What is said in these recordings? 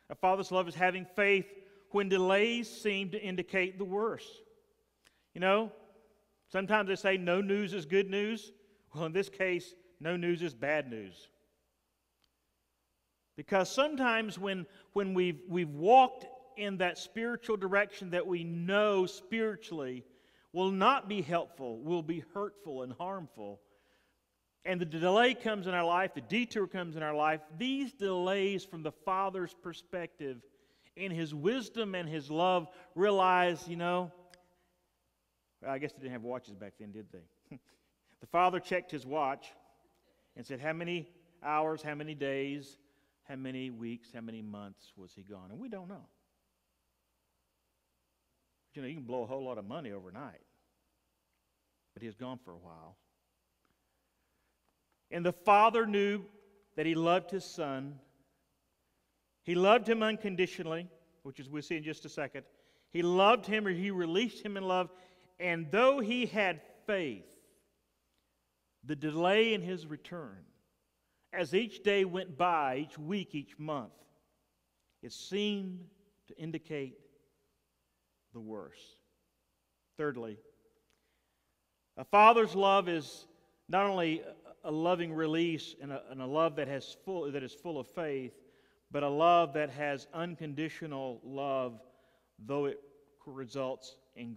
A father's love is having faith when delays seem to indicate the worst. You know, sometimes they say no news is good news. Well, in this case, no news is bad news. Because sometimes when we've walked in that spiritual direction that we know spiritually will not be helpful, will be hurtful and harmful, and the delay comes in our life, the detour comes in our life, these delays from the Father's perspective, in His wisdom and His love, realize, well, I guess they didn't have watches back then, did they? The Father checked His watch and said, how many hours, how many days, how many weeks, how many months was He gone? And we don't know. But you can blow a whole lot of money overnight. But He was gone for a while. And the Father knew that He loved His Son. He loved Him unconditionally, which is we'll see in just a second. He loved Him, or He released Him in love. And though He had faith, the delay in His return, as each day went by, each week, each month, it seemed to indicate the worst. Thirdly, a father's love is not only a loving release and a love that is full of faith, but a love that has unconditional love, though it results in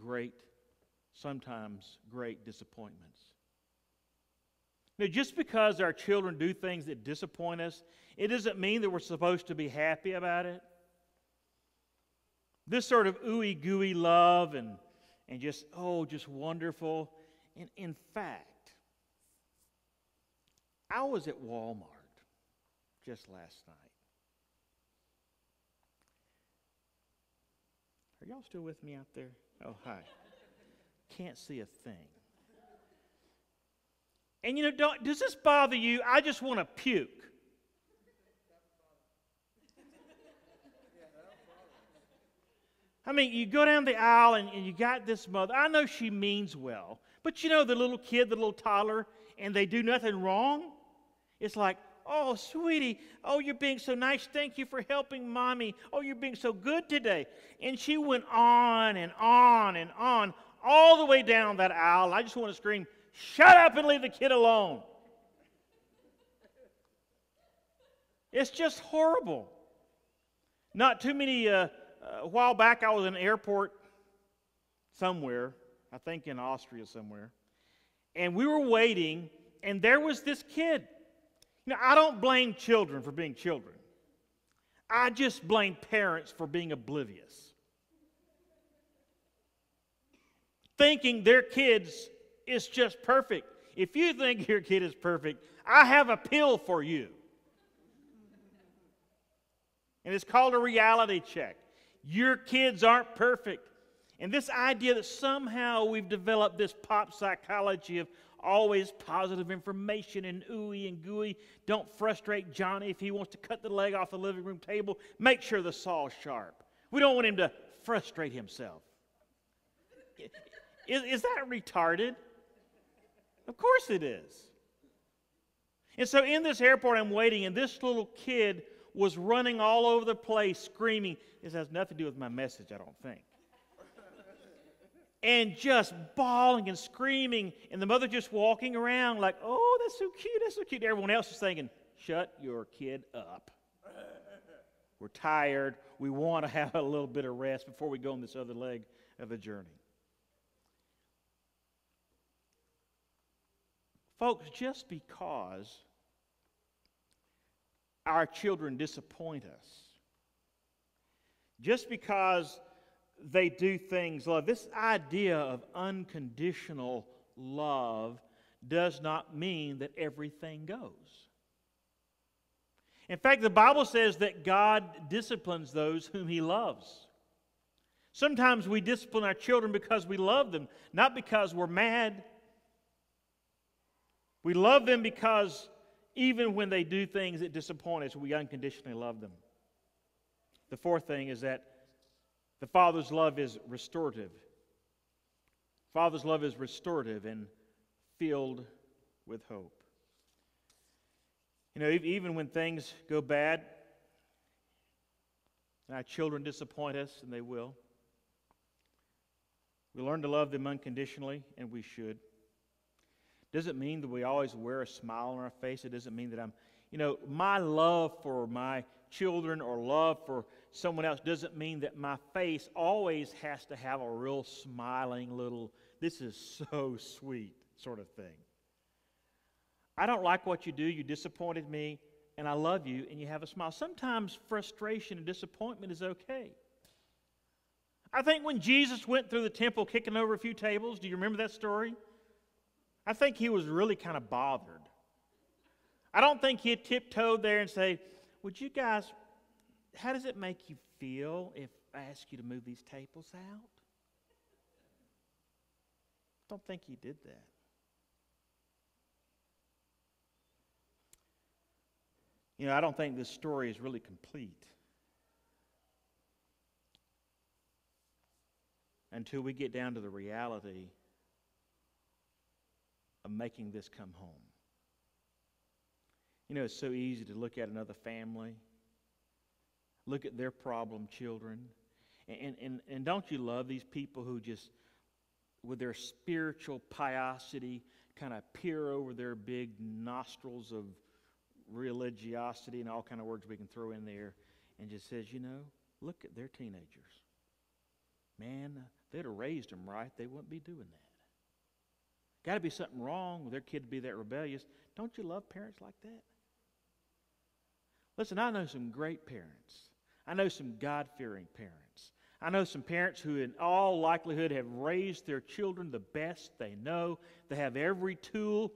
sometimes great disappointments. Now, just because our children do things that disappoint us, it doesn't mean that we're supposed to be happy about it. This sort of ooey-gooey love and just wonderful. And in fact, I was at Walmart just last night. Are y'all still with me out there? Oh, hi. Can't see a thing. And does this bother you? I just want to puke. I mean, you go down the aisle and you got this mother. I know she means well. But the little kid, the little toddler, and they do nothing wrong. It's like, oh, sweetie, oh, you're being so nice. Thank you for helping Mommy. Oh, you're being so good today. And she went on and on and on, all the way down that aisle. I just want to scream, shut up and leave the kid alone. It's just horrible. Not too many, a while back I was in an airport somewhere, I think in Austria somewhere, and we were waiting, and there was this kid. I don't blame children for being children. I just blame parents for being oblivious. Thinking their kids is just perfect. If you think your kid is perfect, I have a pill for you. And it's called a reality check. Your kids aren't perfect. And this idea that somehow we've developed this pop psychology of always positive information and ooey and gooey. Don't frustrate Johnny if he wants to cut the leg off the living room table. Make sure the saw's sharp. We don't want him to frustrate himself. Is that retarded? Of course it is. And so in this airport I'm waiting, and this little kid was running all over the place screaming. This has nothing to do with my message, I don't think. And just bawling and screaming, and the mother just walking around like, oh, that's so cute, that's so cute. Everyone else is thinking, shut your kid up. We're tired. We want to have a little bit of rest before we go on this other leg of the journey. Folks, just because our children disappoint us, just because they do things, love, this idea of unconditional love does not mean that everything goes. In fact, the Bible says that God disciplines those whom He loves. Sometimes we discipline our children because we love them, not because we're mad. We love them because even when they do things that disappoint us, we unconditionally love them. The fourth thing is that the Father's love is restorative. Father's love is restorative and filled with hope. Even when things go bad, Our children disappoint us, and they will. We learn to love them unconditionally, and we should. Doesn't mean that we always wear a smile on our face. It doesn't mean that my love for my children or love for someone else doesn't mean that my face always has to have a real smiling little, this is so sweet sort of thing. I don't like what you do. You disappointed me, and I love you, and you have a smile. Sometimes frustration and disappointment is okay. I think when Jesus went through the temple kicking over a few tables, do you remember that story? I think he was really kind of bothered. I don't think he had tiptoed there and say, would you guys, how does it make you feel if I ask you to move these tables out? I don't think he did that. I don't think this story is really complete until we get down to the reality of making this come home. It's so easy to look at another family, look at their problem children, and don't you love these people who just, with their spiritual piosity, kind of peer over their big nostrils of religiosity and all kind of words we can throw in there and just says, look at their teenagers. Man, if they'd have raised them right, they wouldn't be doing that. Got to be something wrong with their kid to be that rebellious. Don't you love parents like that? Listen, I know some great parents. I know some God-fearing parents. I know some parents who in all likelihood have raised their children the best they know. They have every tool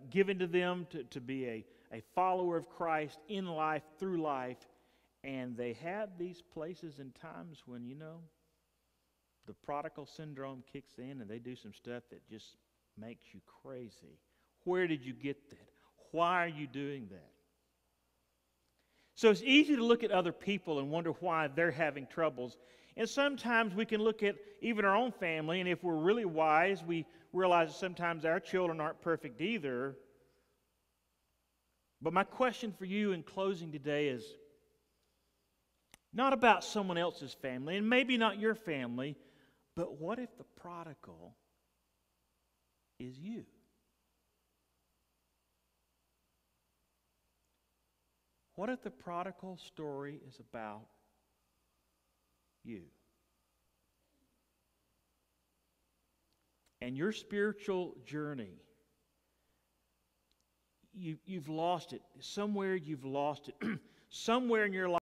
given to them to be a follower of Christ in life, through life. And they have these places and times when, the prodigal syndrome kicks in and they do some stuff that just makes you crazy. Where did you get that? Why are you doing that? So it's easy to look at other people and wonder why they're having troubles. And sometimes we can look at even our own family, and if we're really wise, we realize that sometimes our children aren't perfect either. But my question for you in closing today is not about someone else's family, and maybe not your family, but what if the prodigal is you? What if the prodigal story is about you? And your spiritual journey, you've lost it. Somewhere you've lost it. Somewhere in your life